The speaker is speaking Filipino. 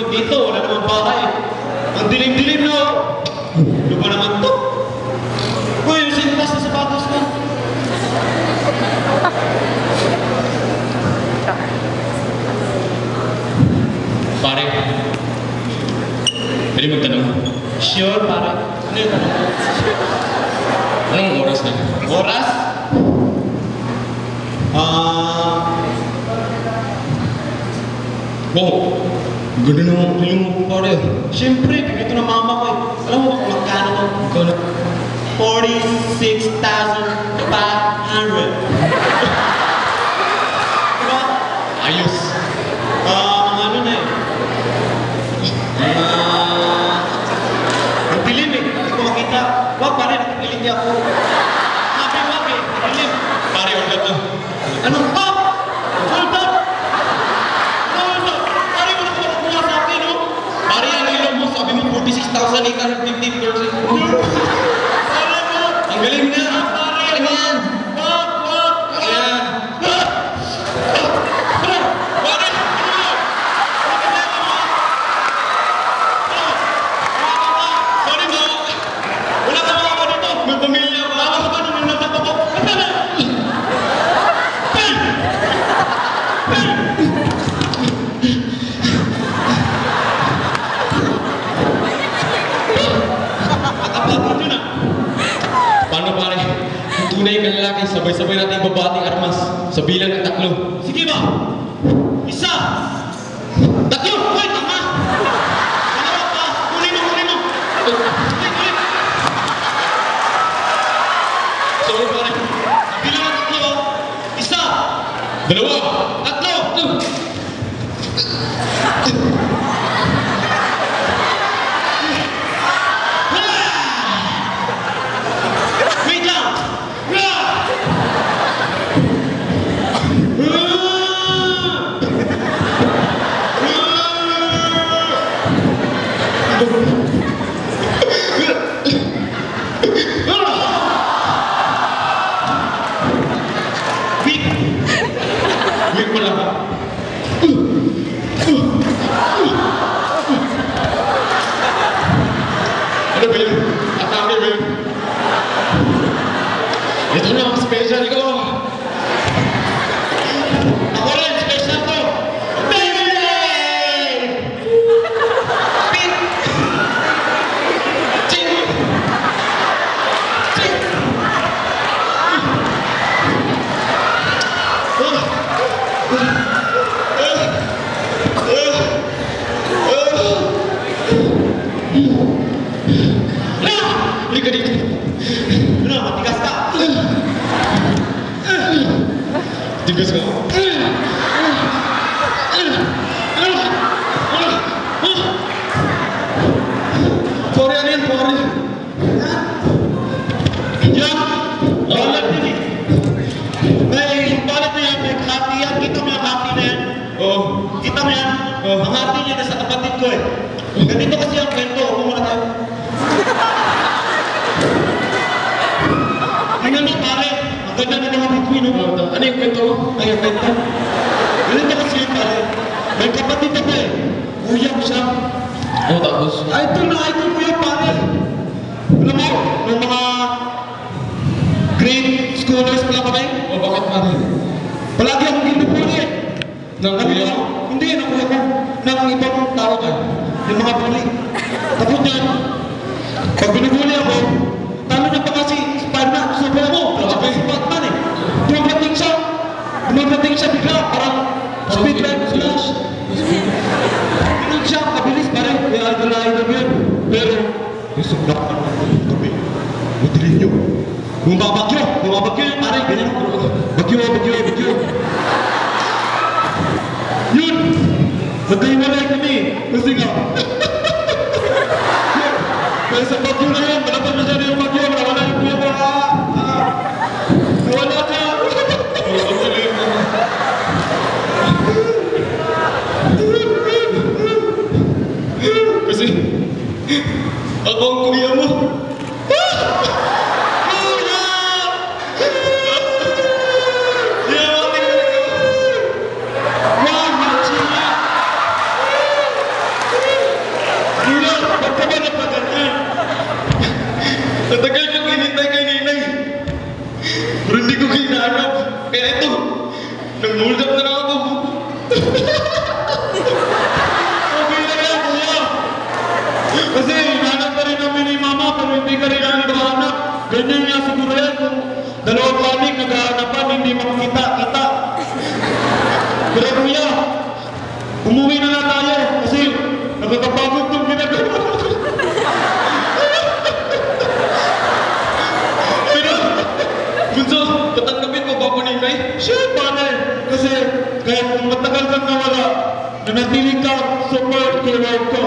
dito, wala namang bahay. Ang dilim-dilim na. Ano ba naman to? Uy, yung sintas na sapatos mo. Pare, pwede magtanong? Sure, pare. Ano yung tanong mo? Anong oras na? Oras? Wow, ganda naman piling mo pare. Siyempre, bigay ito ng mama ko eh. Alam mo kung magkano to? Magkano? 46,500. Diba? Ayos. Ano na eh. Ang dilim eh. Hindi ko makita. Wag pare, nakikilig niya ako. Sabi wag eh. Dilim. Pare, hold up to. Anong pop? Hold up! Sabi mo 46,850%. Ang galing na! Ano yan? Ayan! Sorry mo! Wala ka mga dito! May pamilya ba? Ako ba nung natapa ko? Paano pare? Kung tunay ka lalaki, sabay-sabay natin babating armas sa bilang ng 3. Sige ba? 1, 2, 3! Hoy, tama! Dalawa pa! Kunin mo! Kunin! Sorry pare. Sa bilang ng 3, 1, 2, 3! Wait mo lang. Ano ba yun? Atake ba yun? Ito na ang special ko. Ako rin, special ko. Baby! Pit! Ching! Ching! Halika dito. Ano, matigas ka? Tigas ka? Sorry, ano yan? Sorry. Yan! Balat din eh. May balat na yan, may hati yan. Kita mo yung hati na yan? Oo. Kita mo yan? Oo. Ang hati niya nasa kapatid ko eh. Ganito kasi ang kwento. Huwag muna tayo. Tingnan mo pare, ang ganda na mga bituin no? Ano yung kwento mo? Ay, yung kwento. Ganito kasi yun pare. May kapatid ako eh. Uyang siya. Oo, tapos? Idol ko yun pare. Alam mo, nung mga grade scholars pala kami. O bakit pare? Palagi akong ginupuli eh. Nang kuya mo? Hindi, nang kuya ko. Nang ibang tao ka. Yung mga bully. Tapos yan, pag binubuli ako, talo niya pa kasi Spider-Man, super mo. Grabe si Batman eh. Dumating siya bigla, parang speedrun flash. Ganun siya, kabilis pare. May idol mo yun. Pero, yung sublak pa ng gabi. Madilim nyo. Bumabagyo yun pare. Ganyan. Bagyo. Yun! Magkahiwalay kami. Kasi nga. Kaya sa bagyo na yun, malapad masyado yung bagyo. Nawala yung kuya mo. Nawala ka. Kasi, ako ang kuya mo. Nag-hold up na lang ako. Okay lang yan, kuya. Kasi hinahanap ka rin namin ni mama, pero hindi ka rin namin nakahanap. Ganyan nga siguro yan kung dalawang panik naghahanapan, hindi makakita-kita. Pero kuya, umuwi na lang tayo kasi nakakapagod itong ginagawa. Pero, Bunso, tatanggapin mo ba po ni Kay? Sure, pare. Kasi kahit matagal kang nawala, nanatili ka super hero ko.